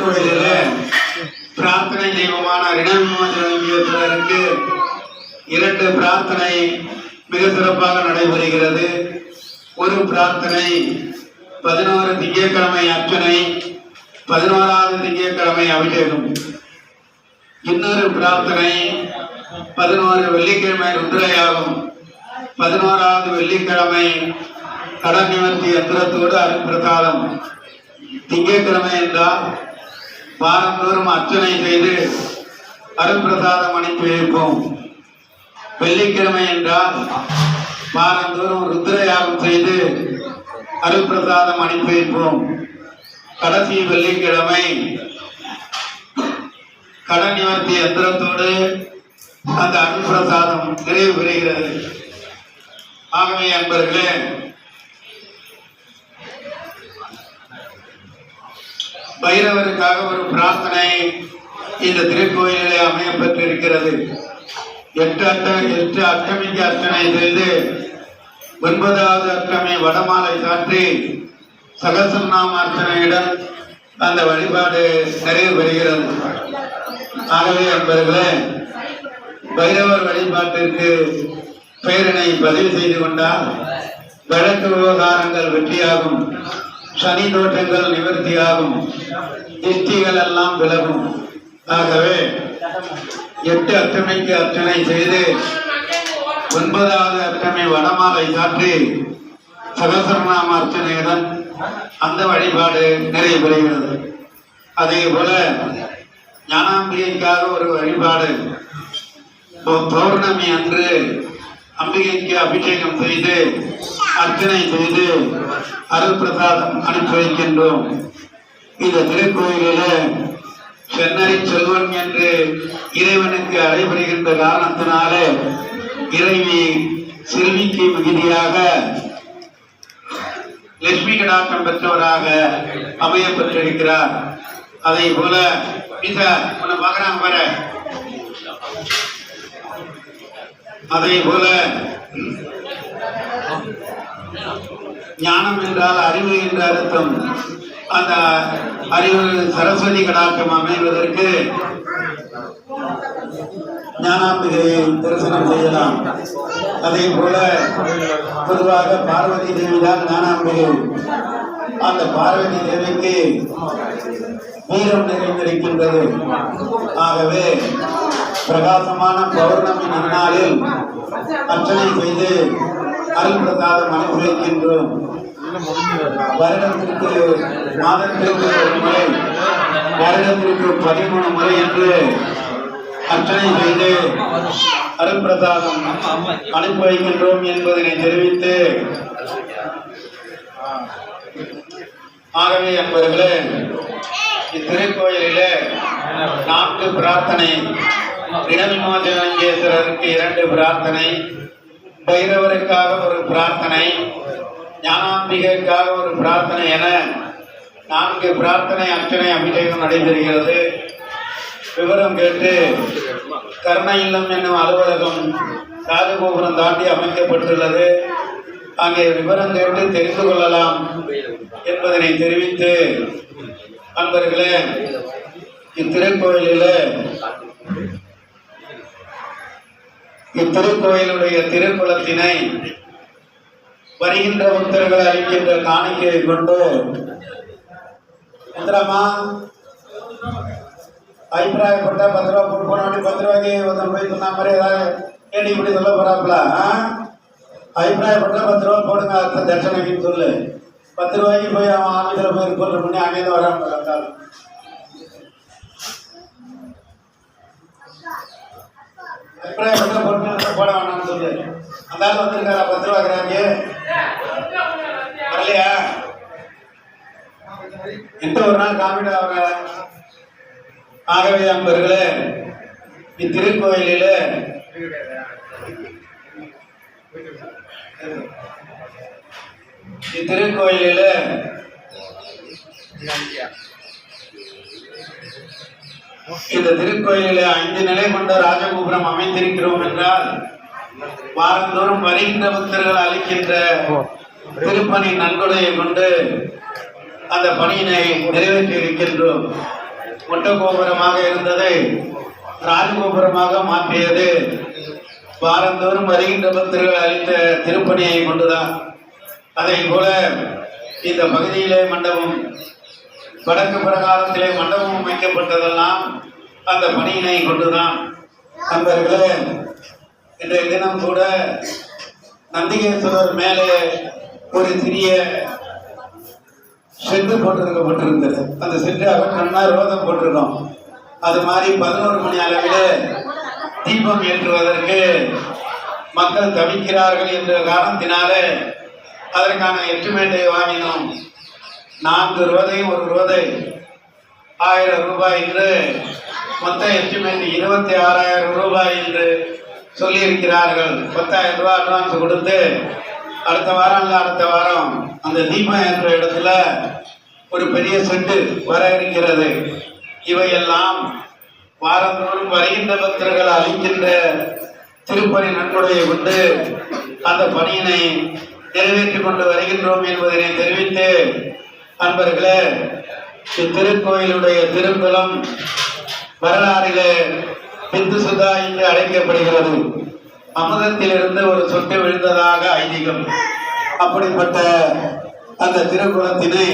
திருக்கோயிலிலே பிரார்த்தனை தெய்வமான ரிணவிமோசனலிங்கேஸ்வரருக்கு 2 பிரார்த்தனை மிக சிறப்பாக நடைபெறுகிறது. ஒரு பிரார்த்தனை 11 திங்கட்கிழமை அர்ச்சனை, 11வது திங்கட்கிழமை அபிஷேகம். இன்னொரு பிரார்த்தனை 11 வெள்ளிக்கிழமை ருத்ரயாகம், 11வது வெள்ளிக்கிழமை கடன் நிவர்த்தி யந்திரத்தோடு அருட்பிரசாதம். திங்கட்கிழமை என்றால் வாரந்தோறும் அர்ச்சனை செய்து அருட்பிரசாதம் அனுப்பி வைப்போம். வெள்ளிக்கிழமை என்றால் வாரந்தோறும் ருத்ரயாகம் செய்து அருட்பிரசாதம் அனுப்பி வைப்போம். கடைசி வெள்ளிக்கிழமை கடன் நிவர்த்தி யந்திரத்தோடு அந்த அருட்பிரசாதம் நிறைவு பெறுகிறது. ஆகவே அன்பர்களே, பைரவருக்காக ஒரு பிரார்த்தனை இந்த திருக்கோயிலிலே அமையப்பட்டிருக்கிறது. 8 அஷ்டமிக்கு அர்ச்சனை செய்து 9வது அஷ்டமி வடமாலை சாற்றி சகசநாம அர்ச்சனையுடன் அந்த வழிபாடு நிறைவு பெறுகிறது. ஆகவே என்பவர்களே, பைரவர் வழிபாட்டிற்கு பெயரினை பதிவு செய்து கொண்டால் வழக்கு விவகாரங்கள் வெற்றியாகும், சனி தோற்றங்கள் நிவர்த்தியாகும், திருஷ்டிகள் எல்லாம் விலகும். ஆகவே 8 அஷ்டமிக்கு அர்ச்சனை செய்து 9வது அஷ்டமி வடமாலை சாற்றி சகசரநாம அர்ச்சனையுடன் அந்த வழிபாடு நிறைவு பெறுகிறது. அதே போல ஞானாம்பிகைக்காக ஒரு வழிபாடு. பௌர்ணமி அன்று அம்பிகைக்கு அபிஷேகம் செய்து அர்ச்சனை செய்து அருட்பிரசாதம் அனுப்பி வைக்கின்றோம். இந்த திருக்கோயிலில் சென்னரை செல்வன் என்று இறைவனுக்கு அடைபடுகின்ற காரணத்தினாலே இறைவி செல்விக்கு மிகுதியாக லட்சுமி கடாட்சம் பெற்றவராக அமையப்பட்டிருக்கிறார். அதே போல பார்க்கிறாங்க பாரு. அதே போல ஞானம் என்றால் அறிவு என்ற அர்த்தம். அந்த அறிவு சரஸ்வதி கடாட்சம் அமைவதற்கு ஞானாம்பிகையை தரிசனம் செய்யலாம். அதே போல பொதுவாக பார்வதி தேவி தான் ஞானாம்பிகை. அந்த பார்வதி தேவிக்கு வீரம் நிறைந்திருக்கின்றது. ஆகவே பிரகாசமான பௌர்ணமி நன்னாளில் அர்ச்சனை செய்து அருள்பிரசாதம் அனுப்பி வைக்கின்றோம். வருடத்திற்கு மாதத்திற்கு ஒரு முறை, வருடத்திற்கு 13 முறை என்று அர்ச்சனை செய்து அருள்பிரசாதம் அனுப்பி வைக்கின்றோம் என்பதனை தெரிவித்து, ஆகவே என்பவர்களே, இத்திருக்கோயிலிலே 4 பிரார்த்தனை. ரிணவிமோசனலிங்கேஸ்வரருக்கு 2 பிரார்த்தனை, பைரவருக்காக ஒரு பிரார்த்தனை, ஞானாம்பிகைக்காக ஒரு பிரார்த்தனை என 4 பிரார்த்தனை அர்ச்சனை அபிஷேகம் நடைபெறுகிறது. விவரம் கேட்டு கருணை இல்லம் என்னும் அலுவலகம் ராஜகோபுரம் தாண்டி அமைக்கப்பட்டுள்ளது. அங்கே விவரம் கேட்டு தெரிந்து கொள்ளலாம் என்பதனை தெரிவித்து, அன்பர்களே, இத்திருக்கோயிலுடைய திருக்குளத்தினை வருகின்ற பக்தர்கள் அளிக்கின்ற காணிக்கையை கொண்டு அபிப்பிராயப்பட்ட 10 ரூபா போட்டு போன 10 ரூபாய்க்கு ஒருத்தன் போய் சொன்ன மாதிரி ஏதாவது கேட்டு இப்படி சொல்ல போறாப்புல. அபிப்பிராயப்பட்ட 10 ரூபா போடுங்க தட்சணைக்குன்னு சொல்லு. 10 ரூபாய்க்கு போய் அவன் ஆஃபீஸில் போய் ரிப்போர்ட் பண்ணி அங்கேருந்து வராமல் அபிப்பிராயப்பட்ட பொருட்கள் போட வேணாம்னு சொல்லு. அந்த ஆள் வந்திருக்காரா 10 ரூபா இருக்கிறாங்க வரலையா? எந்த ஒரு நாள் காமிட்டு அவங்க. ஆகவே அன்பர்களே, இத்திருக்கோயிலில் இந்த திருக்கோயிலில் 5 நிலை கொண்ட ராஜகோபுரம் அமைந்திருக்கிறோம் என்றால் வாரந்தோறும் வருகின்ற பக்தர்கள் அளிக்கின்ற திருப்பணி நன்கொடையை கொண்டு அந்த பணியினை நிறைவேற்றி இருக்கின்றோம். ஒட்ட கோபுரமாக இருந்ததை ராஜகோபுரமாக மாற்றியது வாரந்தோறும் வருகின்ற பக்தர்கள் அளித்த திருப்பணியை கொண்டுதான். அதை போல இந்த பகுதியிலே மண்டபம், வடக்கு பிரகாரத்திலே மண்டபம் அமைக்கப்பட்டதெல்லாம் அந்த பணியினை கொண்டுதான். நண்பர்களே, இன்றைய தினம் கூட நந்திகேஸ்வரர் மேலே ஒரு சிறிய செட்டு போட்டிருக்கப்பட்டிருந்தது. அந்த செட்டு அகற்றம்னா ரோதம் போட்டிருக்கோம். அது மாதிரி 11 மணி அளவில் தீபம் ஏற்றுவதற்கு மக்கள் தவிக்கிறார்கள் என்ற காரணத்தினாலே அதற்கான எஸ்டிமேட்டை வாங்கினோம். 4 ரோதை, ஒரு ரோதை 1000 ரூபாய் என்று மொத்த எஸ்டிமேட் 26,000 ரூபாய் என்று சொல்லியிருக்கிறார்கள். 10,000 ரூபாய் அட்வான்ஸ் கொடுத்து அடுத்த வாரம் அந்த தீபம் என்ற இடத்துல ஒரு பெரிய செட்டு வர இருக்கிறது. இவையெல்லாம் வாரந்தோறும் வருகின்ற பக்தர்கள் அளிக்கின்ற திருப்பணி நன்கொடையை கொண்டு அந்த பணியினை நிறைவேற்றிக் கொண்டு வருகின்றோம் என்பதனை தெரிவித்து, அன்பர்களே, இத்திருக்கோயிலுடைய திருக்குளம் வரலாறிலே பிந்து சுதா என்று அழைக்கப்படுகிறது. அமுதத்திலிருந்து ஒரு சொட்டு விழுந்ததாக ஐதீகம். அப்படிப்பட்ட அந்த திருக்குளத்தினை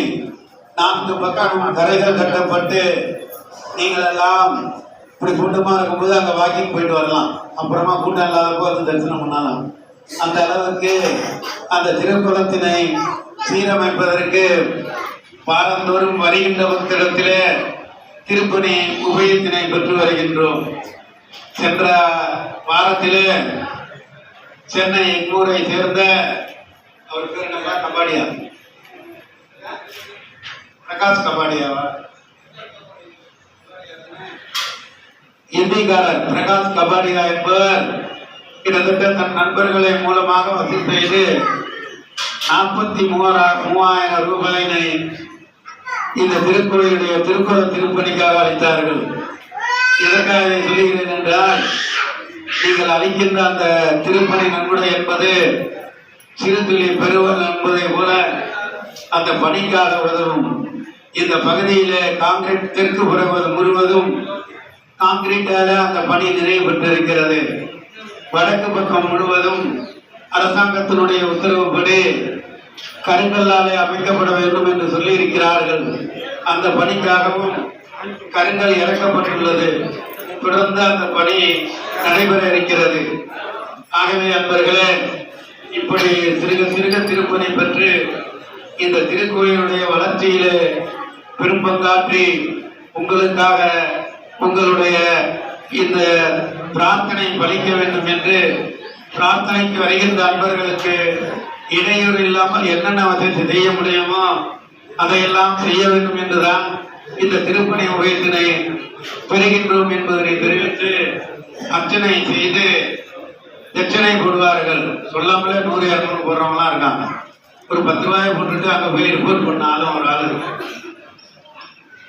4 பக்கம் கரைகள் கட்டப்பட்டு நீங்கள் எல்லாம் இப்படி கூட்டமாக இருக்கும்போது அங்கே வாக்கிங் போயிட்டு வரலாம். அப்புறமா கூட்டம் இல்லாதப்போ வந்து தரிசனம் பண்ணலாம். அந்த அளவுக்கு அந்த திருக்குளத்தினை சீரமைப்பதற்கு வாரந்தோறும் வருகின்ற பக்தரிடத்திலே திருப்பணி உபயத்தினை பெற்று வருகின்றோம். சென்ற வாரத்திலே சென்னை எங்கூரை சேர்ந்த அவர் பேர் என்னப்பா, கபாடியா, பிரகாஷ் கபாடியாவா, இந்திக்காரர் பிரகாஷ் கபாடியா என்பவர் கிட்டத்தட்ட தன் நண்பர்களை மூலமாக வசூல் செய்து 43,000 ரூபாயினை இந்த திருக்கோயிலுடைய திருக்குள திருப்பணிக்காக அளித்தார்கள். எதற்காக இதை சொல்லுகிறேன் என்றால், நீங்கள் அளிக்கின்ற அந்த திருப்பணி நன்கொடை என்பது சிறு துளி பெறுவல் என்பதை போல அந்த பணிக்காக உதவும். இந்த பகுதியிலே காங்கிரீட் தெற்கு புறம் முழுவதும் காங்கிரீட்டால அந்த பணி நிறைவு பெற்றிருக்கிறது. வடக்கு பக்கம் முழுவதும் அரசாங்கத்தினுடைய உத்தரவுப்படி கருங்கல்லாலே அமைக்கப்பட வேண்டும் என்று சொல்லி இருக்கிறார்கள். அந்த பணிக்காகவும் கருங்கல் இறக்கப்பட்டுள்ளது. தொடர்ந்து அந்த பணி நடைபெற இருக்கிறது. ஆகவே அன்பர்களே, இப்படி சிறுக திருப்பணி பெற்று இந்த திருக்கோயிலுடைய வளர்ச்சியிலே பெரும்பங்காற்றி உங்களுக்காக உங்களுடைய இந்த பிரார்த்தனை பலிக்க வேண்டும் என்று பிரார்த்தனைக்கு வருகின்ற அன்பர்களுக்கு இடையூறு இல்லாமல் என்னென்ன வசதி செய்ய முடியுமோ அதையெல்லாம் செய்ய வேண்டும் என்றுதான் இந்த திருப்பணி உபயத்தினை பெறுகின்றோம் என்பதனை தெரிவித்து அர்ச்சனை செய்து தட்சணை போடுவார்கள். சொல்லாமலே 100-200 போடுறவங்களாம் இருக்காங்க. ஒரு 10 ரூபாயை போட்டுட்டு அங்கே போய் ரிப்போர்ட் பண்ணாலும் ஒரு ஆள் இருக்கு.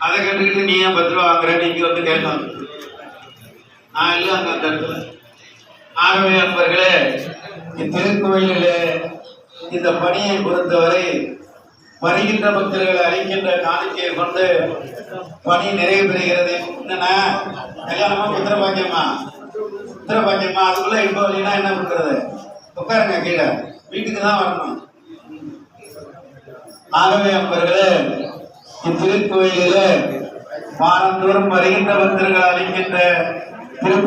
அதை கேட்டுக்கிட்டு நீ ஏன் 10 ரூபா வாங்குற, நீங்க வந்து கேட்கணும். நான் இல்லை அந்த இடத்துல. ஆகவே அன்பர்களே, இத்திருக்கோயிலில் இந்த பணியை பொறுத்தவரை வருகின்ற பக்தர்களை அளிக்கின்ற காணிக்கையை கொண்டு பணி நிறைவு பெறுகிறது. என்னன்னா, கல்யாணமா புத்திரபாக்கியமா அதுக்குள்ள இப்போ இல்லைன்னா என்ன பண்றது? உட்காருங்க, கீழே வீட்டுக்கு தான் வரணும். ஆகவே அன்பர்களே, இத்திருக்கோயிலில் வாரந்தோறும் வருகின்ற பக்தர்கள் அளிக்கின்ற திருப்பணி